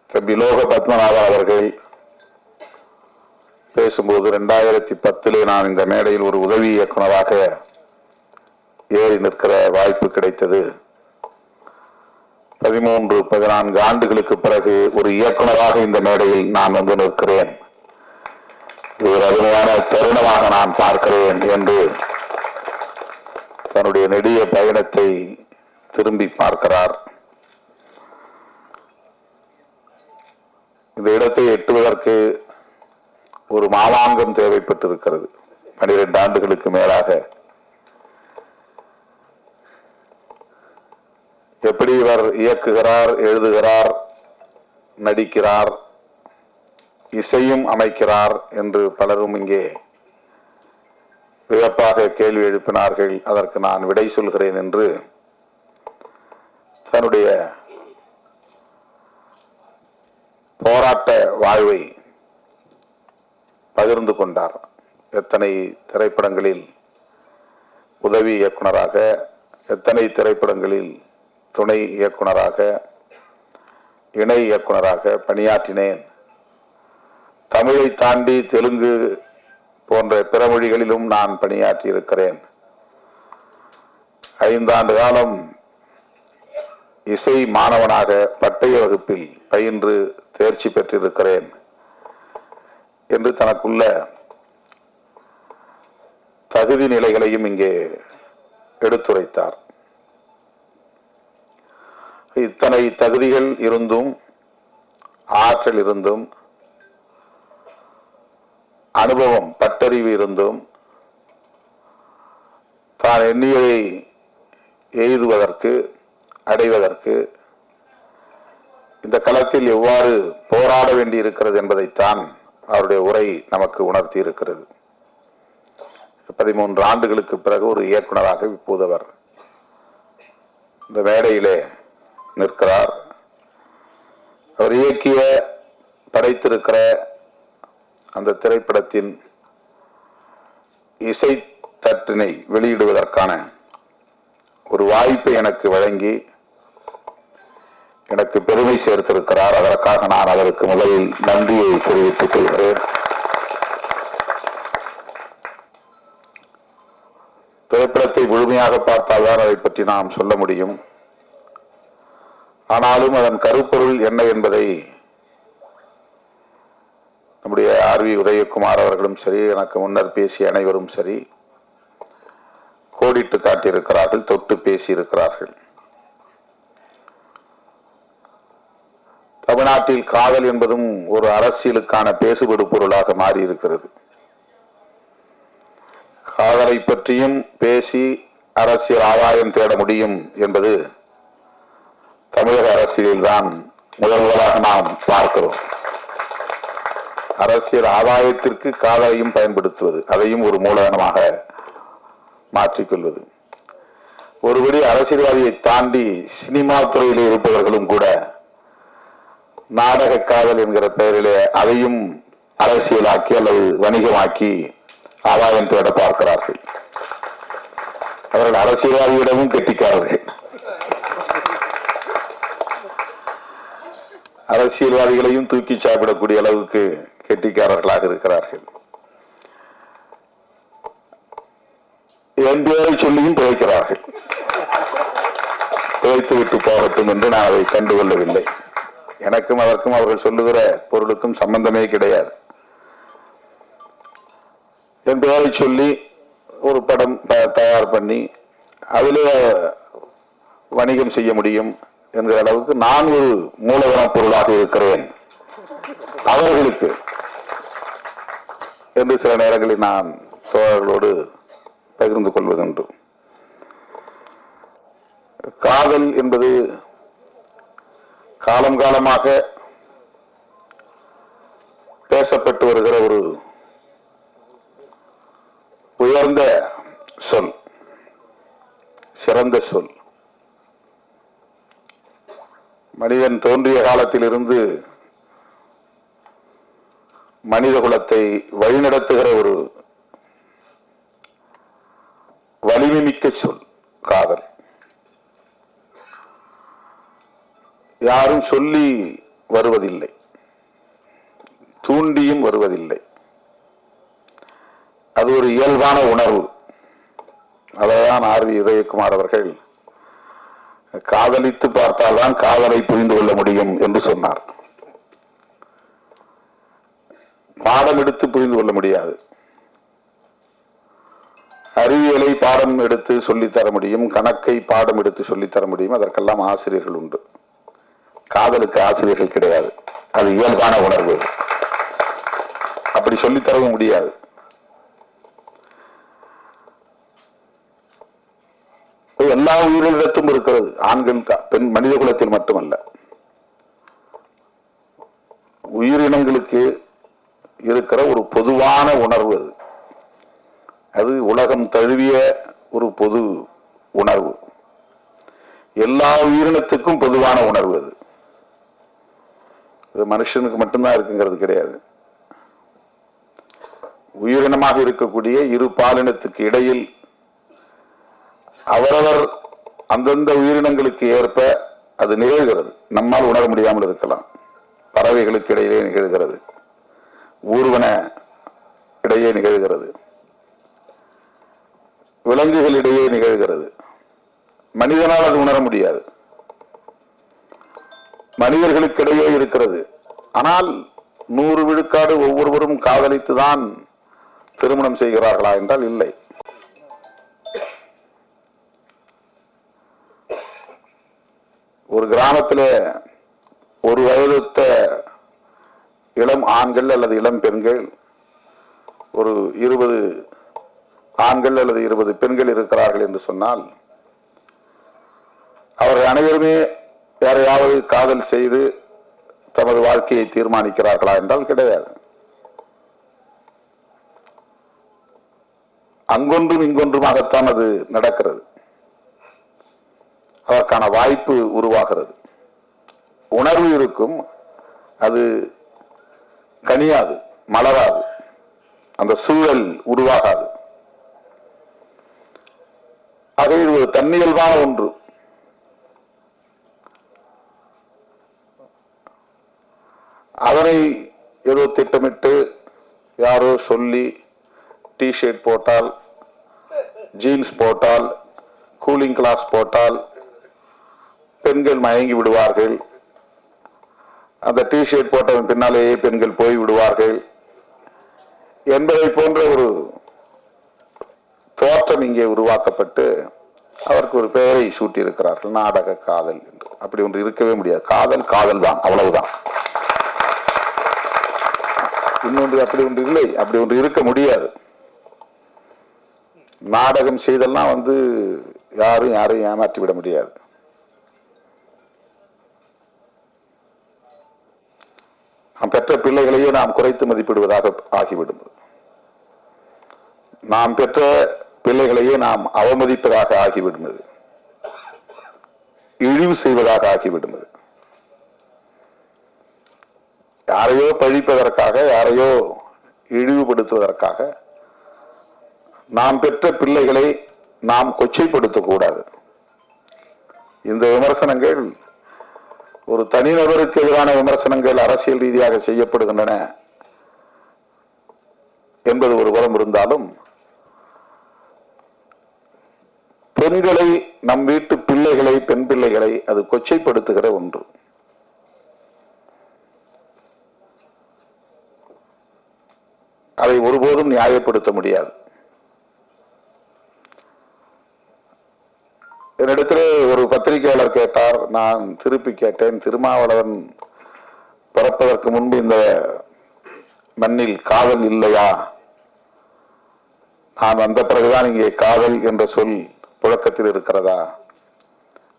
தம்பி லோக பத்மநாபன் அவர்கள் பேசும்போது 2010 நான் இந்த மேடையில் ஒரு உதவி இயக்குநராக ஏறி நிற்கிற வாய்ப்பு கிடைத்தது. 13-14 ஆண்டுகளுக்கு பிறகு ஒரு இயக்குநராக இந்த மேடையில் நான் வந்து நிற்கிறேன். இது ஒரு அருமையான தருணமாக நான் பார்க்கிறேன் என்று தன்னுடைய நெடிய பயணத்தை திரும்பி பார்க்கிறார். இந்த இடத்தை எட்டுவதற்கு ஒரு மாமாங்கம் தேவைப்பட்டிருக்கிறது. 12 ஆண்டுகளுக்கு மேலாக எப்படி இவர் இயக்குகிறார், எழுதுகிறார், நடிக்கிறார், இசையும் அமைக்கிறார் என்று பலரும் இங்கே வியப்பாக கேள்வி எழுப்பினார்கள். அதற்கு நான் விடை சொல்கிறேன் என்று தன்னுடைய போராட்ட வாழ்வை பகிர்ந்து கொண்டார். எத்தனை திரைப்படங்களில் உதவி இயக்குனராக, எத்தனை திரைப்படங்களில் துணை இயக்குனராக, இணை இயக்குனராக பணியாற்றினேன். தமிழை தாண்டி தெலுங்கு போன்ற பிற மொழிகளிலும் நான் பணியாற்றி இருக்கிறேன். 5 ஆண்டு காலம் இசை மாணவனாக பட்டய வகுப்பில் பயின்று தேர்ச்சி பெற்றிருக்கிறேன் என்று தனக்குள்ள தகுதி நிலைகளையும் இங்கே எடுத்துரைத்தார். இத்தனை தகுதிகள் இருந்தும், ஆற்றல் இருந்தும், அனுபவம் பட்டறிவு இருந்தும் தான் எண்ணியதை எய்துவதற்கு, அடைவதற்கு இந்த களத்தில் எவ்வாறு போராட வேண்டி இருக்கிறது என்பதைத்தான் அவருடைய உரை நமக்கு உணர்த்தி இருக்கிறது. 13 ஆண்டுகளுக்கு பிறகு ஒரு இயக்குனராக இப்போது அவர் இந்த மேடையிலே நிற்கிறார். அவர் இயக்கிய, படைத்திருக்கிற அந்த திரைப்படத்தின் இசை தட்டினை வெளியிடுவதற்கான ஒரு வாய்ப்பை எனக்கு வழங்கி எனக்கு பெருமை சேர்த்திருக்கிறார். அதற்காக நான் அதற்கு முதலில் நன்றியை தெரிவித்துக் கொள்கிறேன். திரைப்படத்தை முழுமையாக பார்த்தால்தான் அதை பற்றி நாம் சொல்ல முடியும். ஆனாலும் அதன் கருப்பொருள் என்ன என்பதை நம்முடைய ஆர்.வி. உதயகுமார் அவர்களும் சரி, எனக்கு முன்னர் பேசிய அனைவரும் சரி கோடிட்டு காட்டியிருக்கிறார்கள், தொட்டு பேசியிருக்கிறார்கள். தமிழ்நாட்டில் காதல் என்பதும் ஒரு அரசியலுக்கான பேசுபடு பொருளாக மாறி இருக்கிறது. காதலை பற்றியும் பேசி அரசியல் ஆதாயம் தேட முடியும் என்பது தமிழக அரசியலில் தான் முதலாக நாம் பார்க்கிறோம். அரசியல் ஆதாயத்திற்கு காதலையும் பயன்படுத்துவது, அதையும் ஒரு மூலதனமாக மாற்றிக்கொள்வது. ஒருபடி அரசியல்வாதியை தாண்டி சினிமா துறையில் இருப்பவர்களும் கூட நாடக காதல் என்கிற பெயரிலே அதையும் அரசியலாக்கி அல்லது வணிகமாக்கி ஆதாயம் தேட பார்க்கிறார்கள். அவர்கள் அரசியல்வாதியிடமும் கெட்டிக்காரர்கள். அரசியல்வாதிகளையும் தூக்கி சாப்பிடக்கூடிய அளவுக்கு கெட்டிக்காரர்களாக இருக்கிறார்கள். என் பெயரை சொல்லியும் பிழைக்கிறார்கள். பிழைத்து விட்டு போகட்டும் என்று நான் அதை கண்டுகொள்ளவில்லை. எனக்கும் அதற்கும் அவர்கள் சொல்லுகிற பொருளுக்கும் சம்பந்தமே கிடையாது. என் பெயரை சொல்லி ஒரு படம் தயார் பண்ணி அதிலே வணிகம் செய்ய முடியும் என்கிற அளவுக்கு நான் ஒரு மூலதன பொருளாக இருக்கிறேன் அவர்களுக்கு என்று சில நேரங்களில் நான் தோழர்களோடு பகிர்ந்து கொள்வதுண்டு. காதல் என்பது காலம் காலமாக பேசப்பட்டு வருகிற ஒரு உயர்ந்த சொல், சிறந்த சொல். மனிதன் தோன்றிய காலத்திலிருந்து மனித குலத்தை வழிநடத்துகிற ஒரு வலிமை மிக்க சொல் காதல். யாரும் சொல்லி வருவதில்லை, தூண்டியும் வருவதில்லை. அது ஒரு இயல்பான உணர்வு. அதைதான் ஆர் வி உதயகுமார் அவர்கள் காதலித்து பார்த்தால்தான் காதலை புரிந்து கொள்ள முடியும் என்று சொன்னார். பாடம் எடுத்து புரிந்து கொள்ள முடியாது. அறிவியலை பாடம் எடுத்து சொல்லித்தர முடியும், கணக்கை பாடம் எடுத்து சொல்லித்தர முடியும், அதற்கெல்லாம் ஆசிரியர்கள் உண்டு. காதலுக்கு ஆசிரியர்கள் கிடையாது. அது இயல்பான உணர்வு, அப்படி சொல்லித்தரவும் முடியாது. எல்லா உயிரினத்தும் இருக்கிறது, ஆண்கள் பெண் மனித குலத்தில் மட்டுமல்ல, உயிரினங்களுக்கு இருக்கிற ஒரு பொதுவான உணர்வு அது. அது உலகம் தழுவிய ஒரு பொது உணர்வு, எல்லா உயிரினத்துக்கும் பொதுவான உணர்வு அது. அது மனுஷனுக்கு மட்டும்தான் இருக்குங்கிறது கிடையாது. உயிரினமாக இருக்கக்கூடிய இரு பாலினத்துக்கு இடையில் அவரவர் அந்தந்த உயிரினங்களுக்கு ஏற்ப அது நிகழ்கிறது. நம்மால் உணர முடியாமல் இருக்கலாம். பறவைகளுக்கு இடையிலே நிகழ்கிறது, ஊர்வன இடையே நிகழ்கிறது, விலங்குகளிடையே நிகழ்கிறது. மனிதனால் அது உணர முடியாது. மனிதர்களுக்கிடையே இருக்கிறது. ஆனால் 100 விழுக்காடு ஒவ்வொருவரும் காதலித்துதான் திருமணம் செய்கிறார்களா என்றால் இல்லை. ஒரு கிராமத்தில் ஒரு வயதுத்த இளம் ஆண்கள் அல்லது இளம் பெண்கள், ஒரு 20 ஆண்கள் அல்லது 20 பெண்கள் இருக்கிறார்கள் என்று சொன்னால், அவர்கள் அனைவருமே யாரையாவது காதல் செய்து தமது வாழ்க்கையை தீர்மானிக்கிறார்களா என்றால் கிடையாது. அங்கொன்றும் இங்கொன்றுமாகத்தான் அது நடக்கிறது. அதற்கான வாய்ப்பு உருவாகிறது. உணர்வு இருக்கும், அது கனியாது, மலராது, அந்த சூழல் உருவாகாது. அது ஒரு தன்னியல்பான ஒன்று. அதனை ஏதோ திட்டமிட்டு யாரோ சொல்லி டிஷர்ட் போட்டால், ஜீன்ஸ் போட்டால், கூலிங் கிளாஸ் போட்டால் பெண்கள் மயங்கி விடுவார்கள். அந்த டிஷர்ட் போட்டவன் பின்னாலேயே பெண்கள் போய் விடுவார்கள் என்பதை போன்ற ஒரு தோற்றம் இங்கே உருவாக்கப்பட்டு அவருக்கு ஒரு பெயரை சூட்டி இருக்கிறார்கள், நாடக காதல் என்று. அப்படி ஒன்று இருக்கவே முடியாது. காதல் காதல் தான், அவ்வளவுதான். இன்னொன்று அப்படி ஒன்று இல்லை, அப்படி ஒன்று இருக்க முடியாது. நாடகம் செய்தெல்லாம் யாரும் யாரையும் ஏமாற்றி விட முடியாது. நாம் பெற்ற பிள்ளைகளையே நாம் குறைத்து மதிப்பிடுவதாக ஆகிவிடும். நாம் பெற்ற பிள்ளைகளையே நாம் அவமதிப்பதாக ஆகிவிடுவது, இழிவு செய்வதாக ஆகிவிடுவது. யாரையோ பழிப்பதற்காக, யாரையோ இழிவுபடுத்துவதற்காக நாம் பெற்ற பிள்ளைகளை நாம் கொச்சைப்படுத்தக்கூடாது. இந்த விமர்சனங்கள் ஒரு தனிநபருக்கு எதிரான விமர்சனங்கள் அரசியல் ரீதியாக செய்யப்படுகின்றன என்பது ஒரு புறம் இருந்தாலும், பெண்களை, நம் வீட்டு பிள்ளைகளை, பெண் பிள்ளைகளை அது கொச்சைப்படுத்துகிற ஒன்று. அதை ஒருபோதும் நியாயப்படுத்த முடியாது. என்னிடத்திலே ஒரு பத்திரிகையாளர் கேட்டார், நான் திருப்பி கேட்டேன், திருமாவளவன் பிறப்பதற்கு முன்பு இந்த மண்ணில் காதல் இல்லையா? நான் வந்த பிறகுதான் இங்கே காதல் என்ற சொல் புழக்கத்தில் இருக்கிறதா?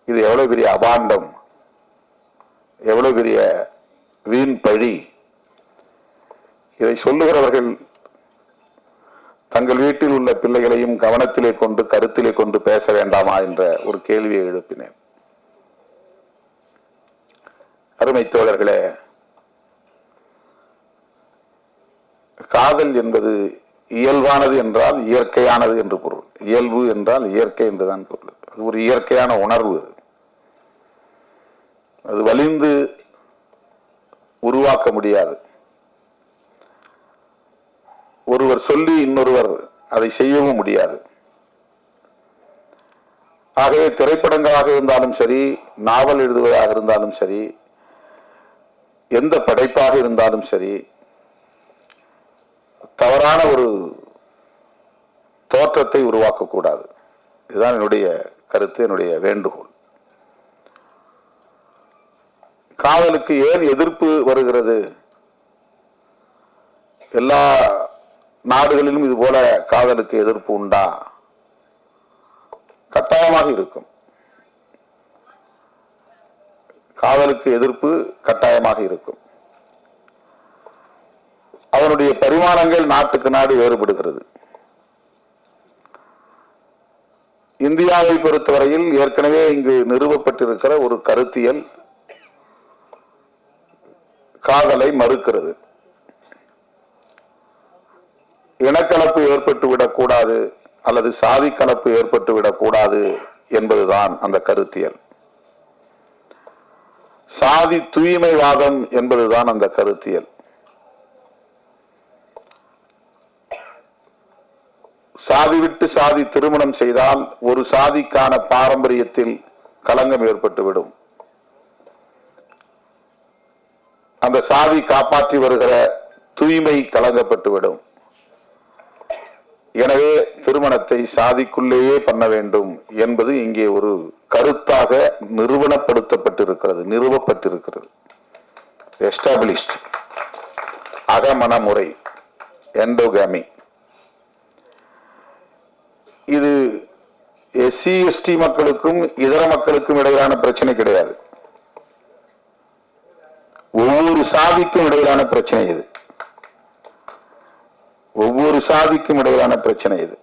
இது எவ்வளவு பெரிய அபாண்டம், எவ்வளவு பெரிய வீண் பழி. இதை சொல்லுகிறவர்கள் தங்கள் வீட்டில் உள்ள பிள்ளைகளையும் கவனத்திலே கொண்டு, கருத்திலே கொண்டு பேச வேண்டாமா என்ற ஒரு கேள்வியை எழுப்பினேன். அருமை தோழர்களே, காதல் என்பது இயல்பானது என்றால் இயற்கையானது என்று பொருள். இயல்பு என்றால் இயற்கை என்றுதான் பொருள். அது ஒரு இயற்கையான உணர்வு. அது வலிந்து உருவாக்க முடியாது. ஒருவர் சொல்லி இன்னொருவர் அதை செய்யவும் முடியாது. ஆகவே திரைப்படங்களாக இருந்தாலும் சரி, நாவல் எழுதுவதாக இருந்தாலும் சரி, எந்த படைப்பாக இருந்தாலும் சரி, தவறான ஒரு தோற்றத்தை உருவாக்கக்கூடாது. இதுதான் என்னுடைய கருத்து, என்னுடைய வேண்டுகோள். காதலுக்கு ஏன் எதிர்ப்பு வருகிறது? எல்லா நாடுகளிலும் இது போல காதலுக்கு எதிர்ப்பு உண்டா? கட்டாயமாக இருக்கும். காதலுக்கு எதிர்ப்பு கட்டாயமாக இருக்கும். அதனுடைய பரிமாணங்கள் நாட்டுக்கு நாடு வேறுபடுகிறது. இந்தியாவை பொறுத்தவரையில் ஏற்கனவே இங்கு நிறுவப்பட்டிருக்கிற ஒரு கருத்தியல் காதலை மறுக்கிறது. இனக்கலப்பு ஏற்பட்டுவிடக் கூடாது அல்லது சாதி கலப்பு ஏற்பட்டுவிடக் கூடாது என்பதுதான் அந்த கருத்தியல். சாதி தூய்மைவாதம் என்பதுதான் அந்த கருத்தியல். சாதி விட்டு சாதி திருமணம் செய்தால் ஒரு சாதிக்கான பாரம்பரியத்தில் களங்கம் ஏற்பட்டுவிடும். அந்த சாதி காப்பாற்றி வருகிற தூய்மை கலங்கப்பட்டுவிடும். எனவே திருமணத்தை சாதிக்குள்ளேயே பண்ண வேண்டும் என்பது இங்கே ஒரு கருத்தாக நிறுவப்பட்டிருக்கிறது. எஸ்டாபிளிஷ்ட் அகமண முறை, எண்டோகாமி. இது எஸ்சி எஸ்டி மக்களுக்கும் இதர மக்களுக்கும் இடையிலான பிரச்சனை கிடையாது. ஒவ்வொரு சாதிக்கும் இடையிலான பிரச்சனை இது. ஒவ்வொரு சாதிக்கும் இடையிலான பிரச்சனை இது.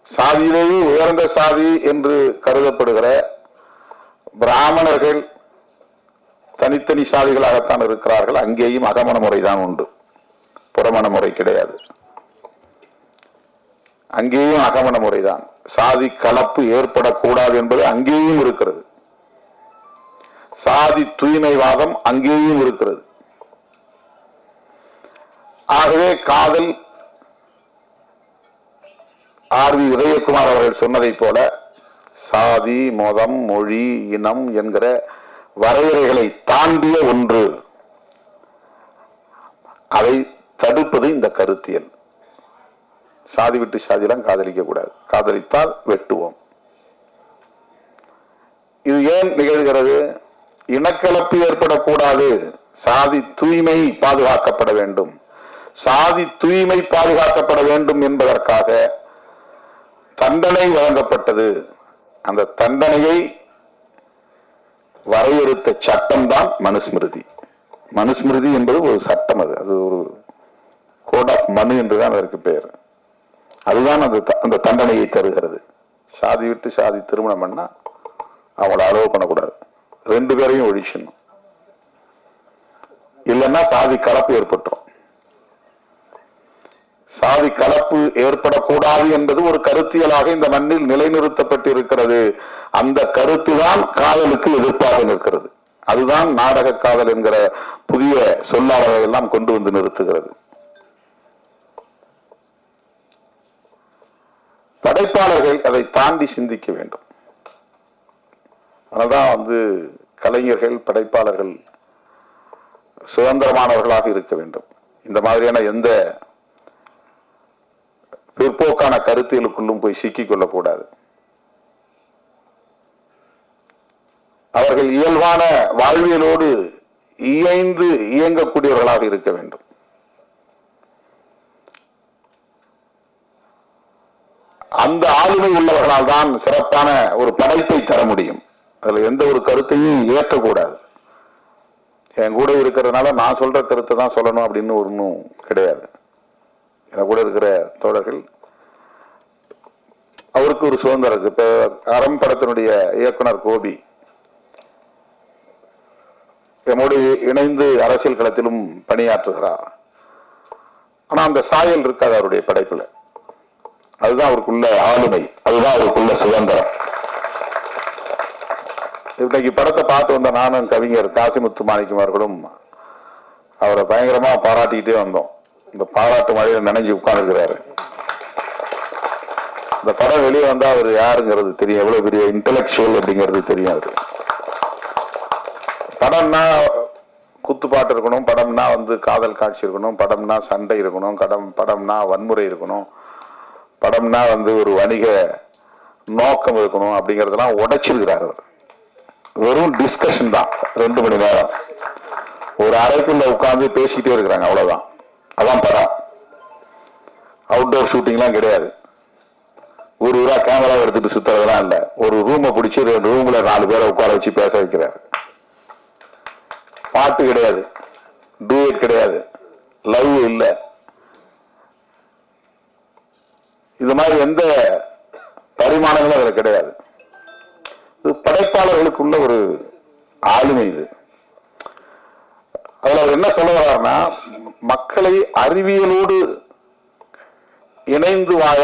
சாதியிலேயே உயர்ந்த சாதி என்று கருதப்படுகிற பிராமணர்கள் தனித்தனி சாதிகளாகத்தான் இருக்கிறார்கள். அங்கேயும் அகமண முறைதான் உண்டு, புறமண முறை கிடையாது. அங்கேயும் அகமண முறைதான். சாதி கலப்பு ஏற்படக்கூடாது என்பது அங்கேயும் இருக்கிறது. சாதி தூய்மைவாதம் அங்கேயும் இருக்கிறது. ஆகவே காதல், ஆர்.வி. உதயகுமார் அவர்கள் சொன்னதை போல, சாதி, மதம், மொழி, இனம் என்கிற வரையறைகளை தாண்டிய ஒன்று. அதை தடுப்பது இந்த கருத்தியல். சாதி விட்டு சாதியெல்லாம் காதலிக்க கூடாது, காதலித்தால் வெட்டுவோம். இது ஏன் நிகழ்கிறது? இனக்கலப்பு ஏற்படக்கூடாது, சாதி தூய்மை பாதுகாக்கப்பட வேண்டும். சாதி தூய்மை பாதுகாக்கப்பட வேண்டும் என்பதற்காக தண்டனை வழங்கப்பட்டது. அந்த தண்டனையை வரையறுத்த சட்டம் தான் மனுஸ்மிருதி. மனுஸ்மிருதி என்பது ஒரு சட்டம். அது ஒரு கோட் ஆஃப் மனு என்றுதான் அதற்கு பெயர். அதுதான் அந்த தண்டனையை தருகிறது. சாதி விட்டு சாதி திருமணம் பண்ணா அவங்கள அலோவ் பண்ணக்கூடாது, 2 பேரையும் ஒழிச்சணும். இல்லைன்னா சாதி கலப்பு ஏற்பட்டுரும். சாதி கலப்பு ஏற்படக்கூடாது என்பது ஒரு கருத்தியலாக இந்த மண்ணில் நிலைநிறுத்தப்பட்டிருக்கிறது. அந்த கருத்துதான் காதலுக்கு எதிர்ப்பாக நிற்கிறது. அதுதான் நாடக காதல் என்கிற புதிய சொல்லாடலை எல்லாம் கொண்டு வந்து நிறுத்துகிறது. படைப்பாளர்கள் அதை தாண்டி சிந்திக்க வேண்டும். அதனால்தான் கலைஞர்கள், படைப்பாளர்கள் சுதந்திரமானவர்களாக இருக்க வேண்டும். இந்த மாதிரியான எந்த பிற்போக்கான கருத்தியலுக்குள்ளும் போய் சிக்கிக் கொள்ளக்கூடாது. அவர்கள் இயல்பான வாழ்வியலோடு இயைந்து இயங்கக்கூடியவர்களாக இருக்க வேண்டும். அந்த ஆளுமை உள்ளவர்களால் தான் சிறப்பான ஒரு படைப்பை தர முடியும். அதுல எந்த ஒரு கருத்தையும் ஏற்றக்கூடாது. என் கூட இருக்கிறதுனால நான் சொல்ற கருத்தை தான் சொல்லணும் அப்படின்னு ஒன்றும் கிடையாது. என் கூட இருக்கிற தோழர்கள், அவருக்கு ஒரு சுதந்திரம் இருக்கு. இப்ப அறம் படத்தினுடைய இயக்குனர் கோபி என்னோடு இணைந்து அரசியல் களத்திலும் பணியாற்றுகிறார். ஆனா அந்த சாயல் இருக்காது அவருடைய படைப்புல. அதுதான் அவருக்குள்ள ஆளுமை, அதுதான் அவருக்குள்ள சுதந்திரம். இன்னைக்கு படத்தை பார்த்து வந்த நானும் கவிஞர் காசிமுத்து மாணிக்கம் அவர்களும் அவரை பயங்கரமா பாராட்டிக்கிட்டே வந்தோம். இந்த பாராட்டு மழையில நினைஞ்சு உட்கார்ந்துருக்கிறாரு. இந்த படம் வெளியே வந்தா அவர் யாருங்கிறது தெரியும், எவ்வளவு பெரிய இன்டலெக்சுவல் அப்படிங்கிறது தெரியாது. படம்னா குத்துப்பாட்டு இருக்கணும், படம்னா காதல் காட்சி இருக்கணும், படம்னா சண்டை இருக்கணும், படம்னா வன்முறை இருக்கணும், படம்னா ஒரு வணிக நோக்கம் இருக்கணும் அப்படிங்கறதெல்லாம் உடைச்சிருக்கிறார் அவர். வெறும் டிஸ்கஷன் தான் 2 மணி நேரம் ஒரு அறைக்குள்ள உட்கார்ந்து பேசிக்கிட்டே இருக்கிறாங்க, அவ்வளவுதான். அதான் படம். அவுட்டோர் ஷூட்டிங்லாம் கிடையாது. ஒரு ஊரா கேமரா எடுத்துட்டு சுத்துறதுலாம் இல்ல. ஒரு ரூமை பிடிச்சி 2 ரூம்ல 4 பேரை உட்கார வச்சு பேச வைக்கிறார். பாட்டு கிடையாது, டூயட் கிடையாது, லவ் இல்லை. இது மாதிரி எந்த பரிமாணங்களும் அதுல கிடையாது. இது படைப்பாளர்களுக்குள்ள ஒரு ஆளுமை. இது அதுல அவர் என்ன சொல்ல வர்றாருன்னா, மக்களை அறிவியலோடு இணைந்து வாழ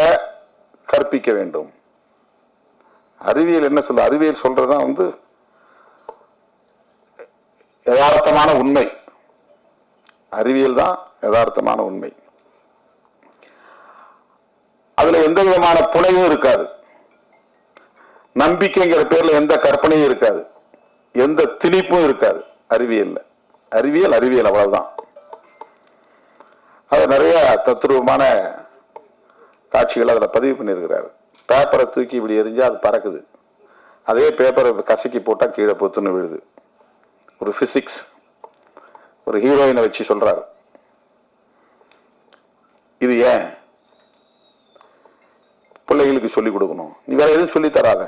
கற்பிக்க வேண்டும். அறிவியல் என்ன சொல்ல, அறிவியல் சொல்றதுதான் யதார்த்தமான உண்மை. அறிவியல் தான் யதார்த்தமான உண்மை. அதுல எந்த விதமான புனைவும் இருக்காது. நம்பிக்கைங்கிற பேர்ல எந்த கற்பனையும் இருக்காது, எந்த திணிப்பும் இருக்காது அறிவியல்ல. அறிவியல் அறிவியல் அவ்வளவுதான். அது நிறைய தத்துரூபமான காட்சிகள் அதில் பதிவு பண்ணியிருக்கிறாரு. பேப்பரை தூக்கி இப்படி எரிஞ்சா அது பறக்குது, அதே பேப்பரை கசக்கி போட்டால் கீழே பொத்துன்னு விழுது. ஒரு பிசிக்ஸ். ஒரு ஹீரோயினை வச்சு சொல்றாரு, இது ஏன் பிள்ளைகளுக்கு சொல்லிக் கொடுக்கணும், நீ வேற எதுவும் சொல்லி தராத,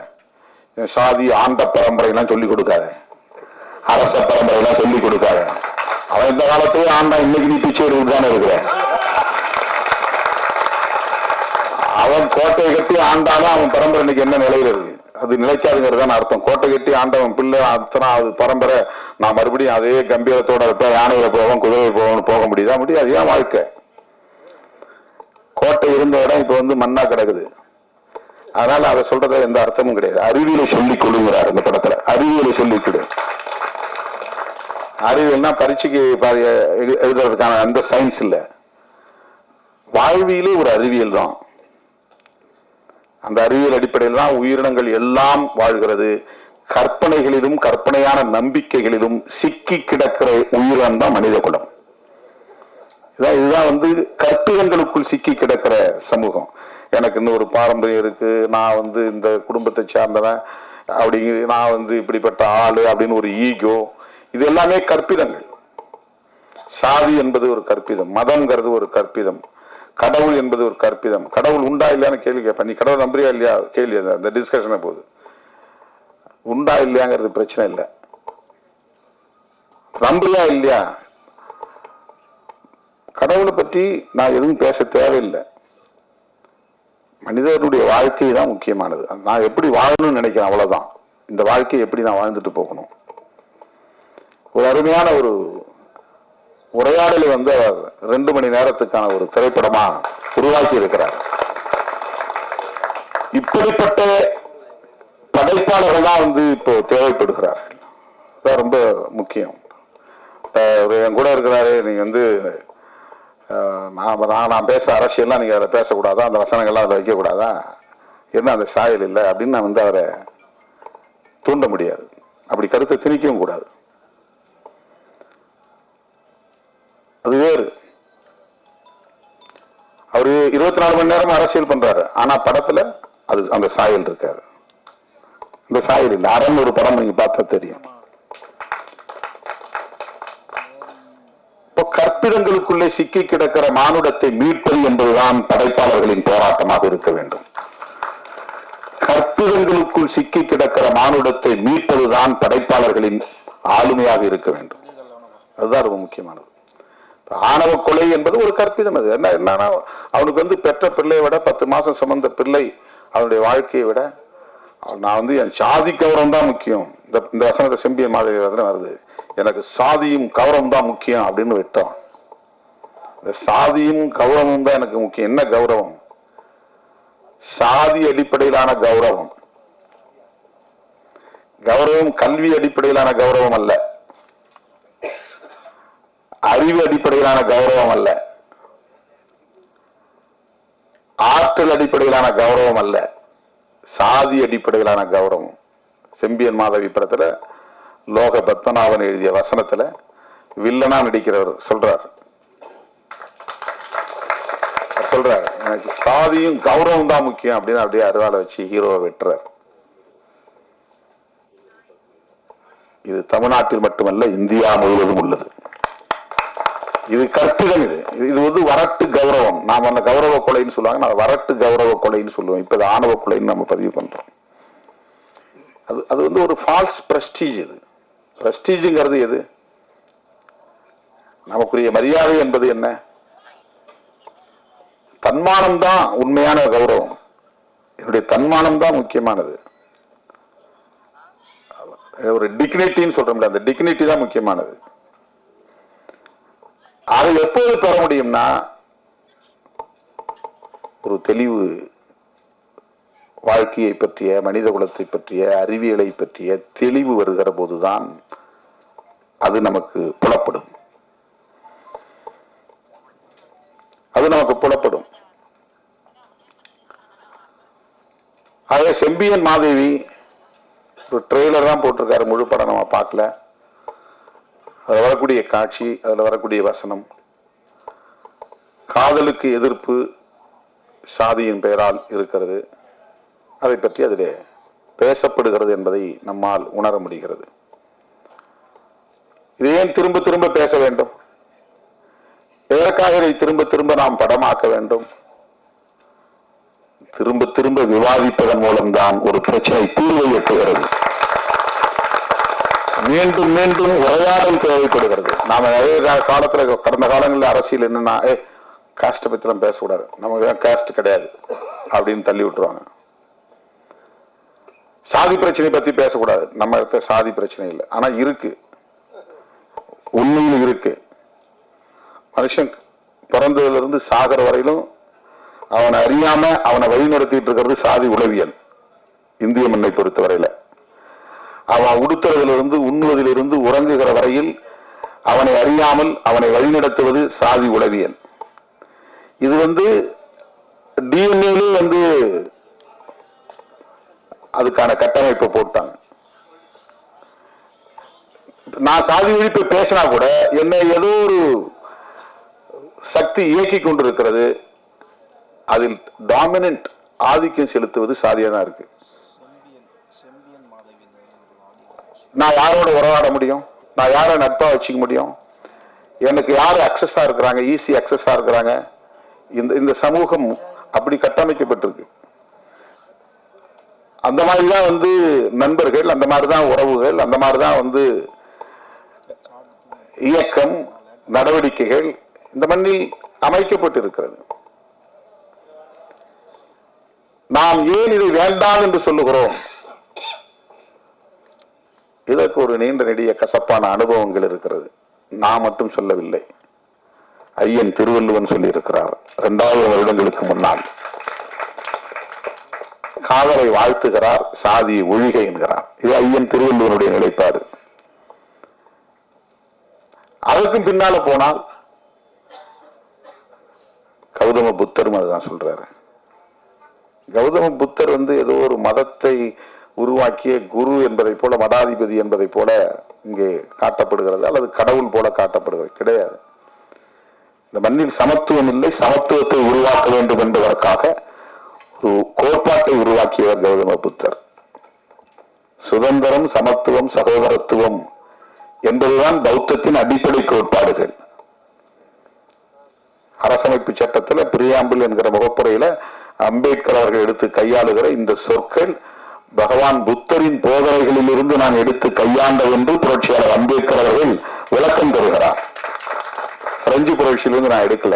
சாதி ஆண்ட பரம்பரையெல்லாம் சொல்லிக் கொடுக்காத, அரச பரம்பரையெல்லாம் சொல்லிக் கொடுக்காத. அவன் இந்த காலத்தையே ஆண்டா, இன்னைக்கு நீ பிச்சை எடுத்து தானே இருக்கிற. அவன் கோட்டை கட்டி ஆண்டாலும் அவன் பரம்பரை இன்னைக்கு என்ன நிலையில இருக்கு, அது நிலைக்காதுங்கிறதான அர்த்தம். கோட்டை கட்டி ஆண்டவன் பிள்ளை அத்தனை அது பரம்பரை, நான் மறுபடியும் அதே கம்பீரத்தோட இருப்பேன், யானையில போவோம் குதிரை போவோம்னு போக முடியுதா? முடியாது. ஏன் வாழ்க்கை? கோட்டை இருந்த இடம் இப்ப மண்ணா கிடக்குது. அதனால அதை சொல்றத எந்த அர்த்தமும் கிடையாது. அறிவியலை சொல்லிக் கொடுங்கிறார் இந்த படத்துல. அறிவியலை சொல்லிக் கொடு. அறிவியல்னா பரீட்சைக்கு எழுதுறதுக்கான அந்த சயின்ஸ் இல்ல, வாழ்வியலே ஒரு அறிவியல் தான். அந்த அறிவியல் அடிப்படையில் தான் உயிரினங்கள் எல்லாம் வாழ்கிறது. கற்பனைகளிலும் கற்பனையான நம்பிக்கைகளிலும் சிக்கி கிடக்கிற உயிரினம் தான் மனித குலம். இதுதான் கற்பிதங்களுக்குள் சிக்கி கிடக்கிற சமூகம். எனக்கு இன்னும் ஒரு பாரம்பரியம் இருக்கு, நான் இந்த குடும்பத்தை சார்ந்தவன், அப்படி நான் இப்படிப்பட்ட ஆளு அப்படின்னு ஒரு ஈகோ, இது எல்லாமே கற்பிதங்கள். சாதி என்பது ஒரு கற்பிதம், மதம்ங்கிறது ஒரு கற்பிதம், கடவுள் என்பது ஒரு கற்பிதம். கடவுள் உண்டா இல்லையான்னு கேள்வி கேட்பேன். நீ கடவுள் நம்புறியா இல்லையா கேள்வி, அந்த டிஸ்கஷனை போகுது. உண்டா இல்லையாங்கிறது பிரச்சனை இல்லை, நம்புறியா இல்லையா. கடவுளை பற்றி நான் எதுவும் பேச தேவையில்லை. மனிதனுடைய வாழ்க்கை தான் முக்கியமானது. நான் எப்படி வாழணும்னு நினைக்கிறேன், அவ்வளவுதான். இந்த வாழ்க்கையை எப்படி நான் வாழ்ந்துட்டு போகணும். ஒரு அருமையான ஒரு உரையாடலை அவர் 2 மணி நேரத்துக்கான ஒரு திரைப்படமா உருவாக்கி இருக்கிறார். இப்படிப்பட்ட படைப்பாளர்கள் தான் இப்போ தேவைப்படுகிறார்கள். அதான் ரொம்ப முக்கியம். என் கூட இருக்கிறாரு, நீங்க நான் பேச அரசியல்லாம் நீங்க அதை பேசக்கூடாதா, அந்த வசனங்கள்லாம் அதை வைக்கக்கூடாதா, என்ன அந்த சாயல் இல்லை அப்படின்னு நான் அவரை தூண்ட முடியாது. அப்படி கருத்தை திணிக்கவும் கூடாது. அது வேறு. அவரு 24 மணி நேரம் அரசியல் பண்றாரு, ஆனா படத்துல அது அந்த சாயல் இருக்காரு. இந்த சாயல் இல்லை. அரண் ஒரு படம் நீங்க பார்த்தா தெரியும். இப்போ கற்பிதங்களுக்குள்ளே சிக்கி கிடக்கிற மானுடத்தை மீட்பது என்பதுதான் படைப்பாளர்களின் போராட்டமாக இருக்க வேண்டும். கற்பிதங்களுக்குள் சிக்கி கிடக்கிற மானுடத்தை மீட்பதுதான் படைப்பாளர்களின் ஆளுமையாக இருக்க வேண்டும். அதுதான் ரொம்ப முக்கியமானது. ஆணவ கொலை என்பது ஒரு கற்பிதம். அது என்னன்னா, அவனுக்கு பெற்ற பிள்ளையை விட 10 மாசம் சுமந்த பிள்ளை அவனுடைய வாழ்க்கையை விட நான் என் சாதி கௌரவம் தான் முக்கியம். இந்த வசனத்தை செம்பியன் மாதிரி வருது, எனக்கு சாதியும் கௌரவம் தான் முக்கியம் அப்படின்னு விட்டோம். இந்த சாதியும் கௌரவமும் தான் எனக்கு முக்கியம். என்ன கௌரவம்? சாதி அடிப்படையிலான கௌரவம். கௌரவம் கல்வி அடிப்படையிலான கௌரவம் அல்ல, அறிவு அடிப்படையிலான கௌரவம் அல்ல, ஆற்றல் அடிப்படையிலான கௌரவம் அல்ல, சாதி அடிப்படையிலான கௌரவம். செம்பியன் மாதவி படத்துல லோக பத்மநாபன் எழுதிய வசனத்துல வில்லனா நடிக்கிறவர் சொல்றார், எனக்கு சாதியும் கௌரவம் தான் முக்கியம் அப்படின்னு அப்படியே அருவாளை வச்சு ஹீரோவை வெட்டுறார். இது தமிழ்நாட்டில் மட்டுமல்ல, இந்தியா முழுவதும் உள்ளது. இது கற்பிதம். இது வந்து வரட்டு கௌரவம். நாம அந்த கௌரவ கொலைன்னு சொல்லுவாங்க, நான் வரட்டு கௌரவ கொலைன்னு சொல்லுவோம். இப்ப ஆணவ கொலைன்னு நம்ம பதிவு பண்றோம். அது வந்து ஒரு ஃபால்ஸ் பிரஸ்டீஜ். இது பிரஸ்டீஜுங்கிறது எது? நமக்குரிய மரியாதை என்பது என்ன? தன்மானம் தான் உண்மையான கௌரவம். என்னுடைய தன்மானம் தான் முக்கியமானது. ஒரு டிக்னிட்டின்னு சொல்றோம்ல, அந்த டிக்னிட்டி தான் முக்கியமானது. அதை எப்போது பெற முடியும்னா, ஒரு தெளிவு வாழ்க்கையை பற்றிய, மனித குலத்தை பற்றிய, அறிவியலை பற்றிய தெளிவு வருகிற போதுதான் அது நமக்கு புலப்படும். ஆக செம்பியன் மாதேவி ஒரு ட்ரெய்லர் தான் போட்டிருக்காரு, முழு படம் நம்ம பார்க்கல. அதில் வரக்கூடிய காட்சி, அதில் வரக்கூடிய வசனம், காதலுக்கு எதிர்ப்பு சாதியின் பெயரால் இருக்கிறது, அதை பற்றி அதில் பேசப்படுகிறது என்பதை நம்மால் உணர முடிகிறது. இதை ஏன் திரும்ப திரும்ப பேச வேண்டும்? எதற்காக இதை திரும்ப திரும்ப நாம் படமாக்க வேண்டும்? திரும்ப திரும்ப விவாதிப்பதன் மூலம்தான் ஒரு பிரச்சனை தீர்வை எட்டுகிறது. மீண்டும் மீண்டும் உரையாடல் தேவைப்படுகிறது. நாம நிறைய காலத்துல, கடந்த காலங்களில் அரசியல் என்னன்னா, காஸ்ட் பத்திலாம் பேசக்கூடாது, நமக்கு காஸ்ட் கிடையாது அப்படின்னு தள்ளி விட்டுருவாங்க. சாதி பிரச்சனை பத்தி பேசக்கூடாது, நம்ம இடத்துல சாதி பிரச்சனை இல்லை, ஆனா இருக்கு, உண்மையில் இருக்கு. மனுஷன் பிறந்ததுல இருந்து சாகர வரையிலும் அவனை அறியாம அவனை வழிநடத்திட்டு இருக்கிறது சாதி உளவியல். இந்திய மண்ணை பொறுத்தவரையில அவன் உடுத்துறதிலிருந்து, உண்ணுவதிலிருந்து, உறங்குகிற வரையில் அவனை அறியாமல் அவனை வழிநடத்துவது சாதி உளவியல். இது வந்து டிஎன்ஏ வந்து அதுக்கான கட்டமைப்பை போட்டாங்க. நான் சாதி ஒழிப்பை பேசினா கூட என்னை ஏதோ ஒரு சக்தி இயக்கி கொண்டிருக்கிறது. அதில் டாமினன்ட் ஆதிக்கம் செலுத்துவது சாதியா தான் இருக்கு. நான் யாரோட உறவாட முடியும்? நான் யாரை நட்பா வச்சுக்க முடியும்? எனக்கு யாரு அக்சஸா இருக்கிறாங்க, ஈஸி அக்சஸா இருக்கிறாங்க? இந்த சமூகம் அப்படி கட்டமைக்கப்பட்டிருக்கு. அந்த மாதிரிதான் வந்து நண்பர்கள், அந்த மாதிரிதான் உறவுகள், அந்த மாதிரிதான் வந்து இயக்கம், நடவடிக்கைகள் இந்த மண்ணில் அமைக்கப்பட்டிருக்கிறது. நாம் ஏன் இதை வேண்டாம் என்று சொல்லுகிறோம்? இதற்கு ஒரு நீண்ட நெடிய கசப்பான அனுபவங்கள் இருக்கிறது. நான் மட்டும் சொல்லவில்லை, ஐயன் திருவள்ளுவன் சொல்லி இருக்கிறார் 2000 வருடங்களுக்கு முன்னால். காதலை வாழ்த்துகிறார், சாதியை ஒழிக என்கிறார். இது ஐயன் திருவள்ளுவனுடைய நிலைப்பாடு. அதற்கும் பின்னால போனால் கௌதம புத்தரும் அதுதான் சொல்றாரு. கௌதம புத்தர் வந்து ஏதோ ஒரு மதத்தை உருவாக்கிய குரு என்பதை போல, மடாதிபதி என்பதை போல இங்கே காட்டப்படுகிறது, அல்லது கடவுள் போல காட்டப்படுகிறது. கிடையாது. இந்த மண்ணில் சமத்துவம் இல்லை, சமத்துவத்தை உருவாக்க வேண்டும் என்பதற்காக ஒரு கோட்பாட்டை உருவாக்கியவர் கௌதம புத்தர். சுதந்திரம், சமத்துவம், சகோதரத்துவம் என்பதுதான் பௌத்தத்தின் அடிப்படை கோட்பாடுகள். அரசமைப்பு சட்டத்தில் பிரியாம்பிள் என்கிற முகப்புரையில அம்பேத்கர் அவர்கள் எடுத்து கையாளுகிற இந்த சொற்கள் பகவான் புத்தரின் போதனைகளில் இருந்து நான் எடுத்து கையாண்ட என்று புரட்சியாளர் அம்பேத்கர் அவர்கள் விளக்கம் தருகிறார். பிரெஞ்சு புரட்சியிலிருந்து நான் எடுக்கல,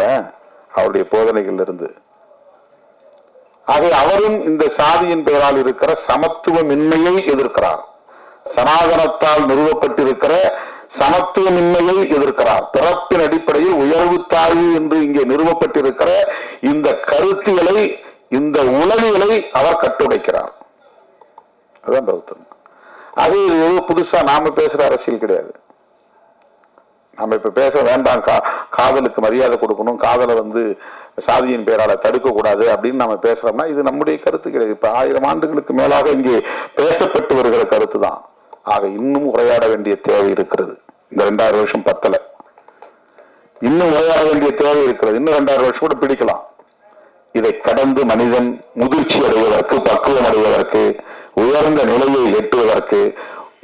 அவருடைய போதனைகள் இருந்து. ஆக அவரும் இந்த சாதியின் பெயரால் இருக்கிற சமத்துவமின்மையை எதிர்க்கிறார். சனாதனத்தால் நிறுவப்பட்டிருக்கிற சமத்துவமின்மையை எதிர்க்கிறார். பிறப்பின் அடிப்படையில் உயர்வு தாழ்வு என்று இங்கே நிறுவப்பட்டிருக்கிற இந்த கருத்தியலை, இந்த உளவியலை அவர் கட்டுடைக்கிறார். அதுதான் பௌத்தம். அது ஏதோ புதுசா நாம பேசுற அரசியல் கிடையாது. நம்ம இப்ப பேச வேண்டாம், காதலுக்கு மரியாதை கொடுக்கணும், காதலை சாதியின் பேரால தடுக்க கூடாது அப்படின்னு நம்ம பேசுறோம்னா இது நம்முடைய கருத்து கிடையாது. இப்ப 1000 ஆண்டுகளுக்கு மேலாக இங்கே பேசப்பட்டு வருகிற கருத்து தான். ஆக இன்னும் உரையாட வேண்டிய தேவை இருக்கிறது. இந்த 2000 வருஷம் பத்தல, இன்னும் உரையாட வேண்டிய தேவை இருக்கிறது. இன்னும் 2000 வருஷம் கூட பிடிக்கலாம். இதை கடந்து மனிதன் முதிர்ச்சி அடைவதற்கு, பக்குவம் அடைவதற்கு, உயர்ந்த நிலையை எட்டுவதற்கு,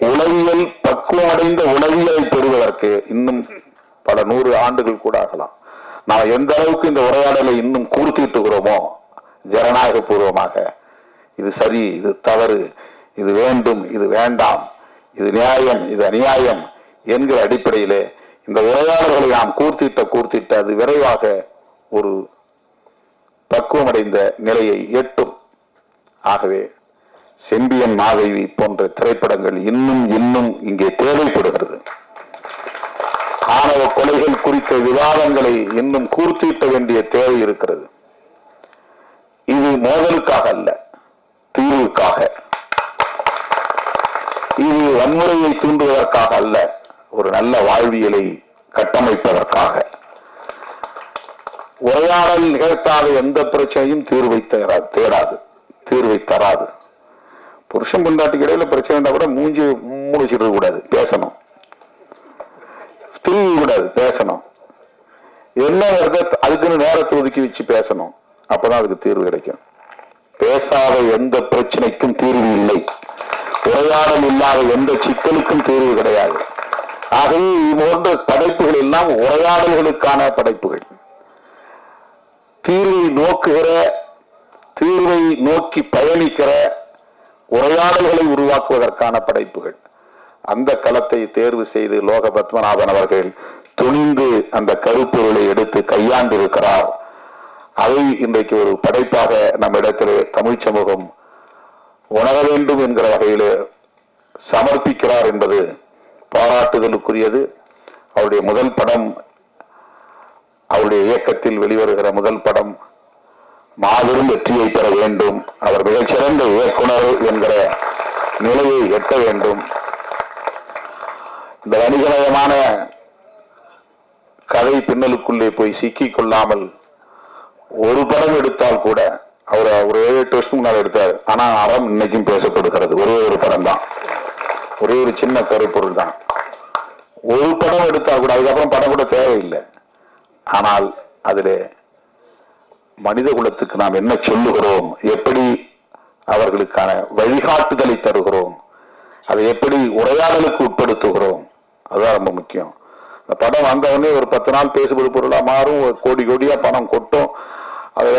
உளவியல் பக்குவம் அடைந்த உளவியலை பெறுவதற்கு இன்னும் பல 100 ஆண்டுகள் கூட ஆகலாம். நாம் எந்த அளவுக்கு இந்த உரையாடலை இன்னும் கூர்த்திட்டுகிறோமோ ஜனநாயக பூர்வமாக, இது சரி, இது தவறு, இது வேண்டும், இது வேண்டாம், இது நியாயம், இது அநியாயம் என்கிற அடிப்படையிலே இந்த உரையாடல்களை நாம் கூர்த்திட்ட அது விரைவாக ஒரு பக்குவமடைந்த நிலையை எட்டும். ஆகவே செம்பியன் மாதேவி போன்ற திரைப்படங்கள் இன்னும் இங்கே தேவைப்படுகிறது. ஆணவ கொலைகள் குறித்த விவாதங்களை இன்னும் கூர்த்திட்ட வேண்டிய தேவை இருக்கிறது. இது மோதலுக்காக அல்ல, தீர்வுக்காக. இது வன்முறையை தூண்டுவதற்காக அல்ல, ஒரு நல்ல வாழ்வியலை கட்டமைப்பதற்காக. உரையாடல் நிகழ்த்தாத எந்த பிரச்சனையும் தீர்வை தராது. புருஷன் பொண்டாட்டிக்கு இடையில பிரச்சனை இருந்தா கூட மூஞ்சி மூடிச்சிட கூடாது, பேசணும். திரும்பி கூடாது, பேசணும். என்ன அதுக்குன்னு நேரத்தை ஒதுக்கி வச்சு பேசணும். அப்பதான் அதுக்கு தீர்வு கிடைக்கும். பேசாத எந்த பிரச்சனைக்கும் தீர்வு இல்லை. உரையாடல் இல்லாத எந்த சிக்கலுக்கும் தீர்வு கிடையாது. ஆகவே போன்ற படைப்புகள் எல்லாம் உரையாடல்களுக்கான படைப்புகள். தீர்வை நோக்குகிற, தீர்வை நோக்கி பயணிக்கிற உரையாடல்களை உருவாக்குவதற்கான படைப்புகள். அந்த களத்தை தேர்வு செய்து லோக பத்மநாபன் அவர்கள் துணிந்து அந்த கருப்பொருளை எடுத்து கையாண்டு இருக்கிறார். அதை இன்றைக்கு ஒரு படைப்பாக நம்ம இடத்திலே தமிழ் சமூகம் உணர வேண்டும் என்கிற வகையில் சமர்ப்பிக்கிறார் என்பது பாராட்டுதலுக்குரியது. அவருடைய முதல் படம், அவருடைய இயக்கத்தில் வெளிவருகிற முதல் படம் மாபெரும் வெற்றியை பெற வேண்டும். அவர் மிகச்சிறந்த இயக்குனர் என்கிற நிலையை எட்ட வேண்டும். இந்த வணிகமயமான கதை பின்னலுக்குள்ளே போய் சிக்கிக் கொள்ளாமல் ஒரு படம் எடுத்தால் கூட, அவர் ஒரு 7-8 வருஷத்துக்கு முன்னால் எடுத்தார். ஆனா அறம் இன்னைக்கும் பேசப்படுகிறது. ஒரே ஒரு படம் தான், ஒரே ஒரு சின்ன கருப்பொருள் தான். ஒரு படம் எடுத்தால் கூட, அதுக்கப்புறம் படம் கூட தேவையில்லை. ஆனால் அதிலே மனித குலத்துக்கு நாம் என்ன சொல்லுகிறோம், எப்படி அவர்களுக்கான வழிகாட்டுதலை தருகிறோம், அதை எப்படி உரையாடலுக்கு உட்படுத்துகிறோம், அதுதான் ரொம்ப முக்கியம். இந்த படம் வந்தவொடனே ஒரு 10 நாள் பேசுபடு பொருளா மாறும், கோடி கோடியா பணம் கொட்டும், அதுல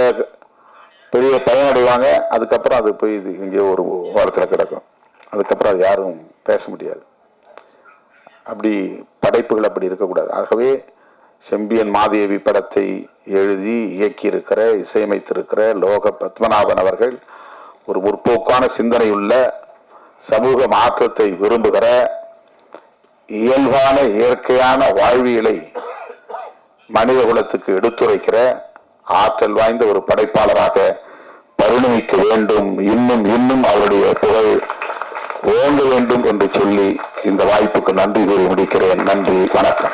பெரிய பயனடைவாங்க. அதுக்கப்புறம் அது போய் இங்கே ஒரு வாரத்தில் கிடக்கும். அதுக்கப்புறம் அது யாரும் பேச முடியாது. அப்படி படைப்புகள் அப்படி இருக்கக்கூடாது. ஆகவே செம்பியன் மாதேவி படத்தை எழுதி இயக்கியிருக்கிற, இசையமைத்திருக்கிற லோக பத்மநாபன் அவர்கள் ஒரு முற்போக்கான சிந்தனையுள்ள, சமூக மாற்றத்தை விரும்புகிற, இயல்பான இயற்கையான வாழ்வியலை மனித குலத்துக்கு எடுத்துரைக்கிற ஆற்றல் வாய்ந்த ஒரு படைப்பாளராக பரிணமிக்க வேண்டும். இன்னும் அவருடைய புகழ் ஓங்க வேண்டும் என்று சொல்லி இந்த வாய்ப்புக்கு நன்றி கூறி முடிக்கிறேன். நன்றி, வணக்கம்.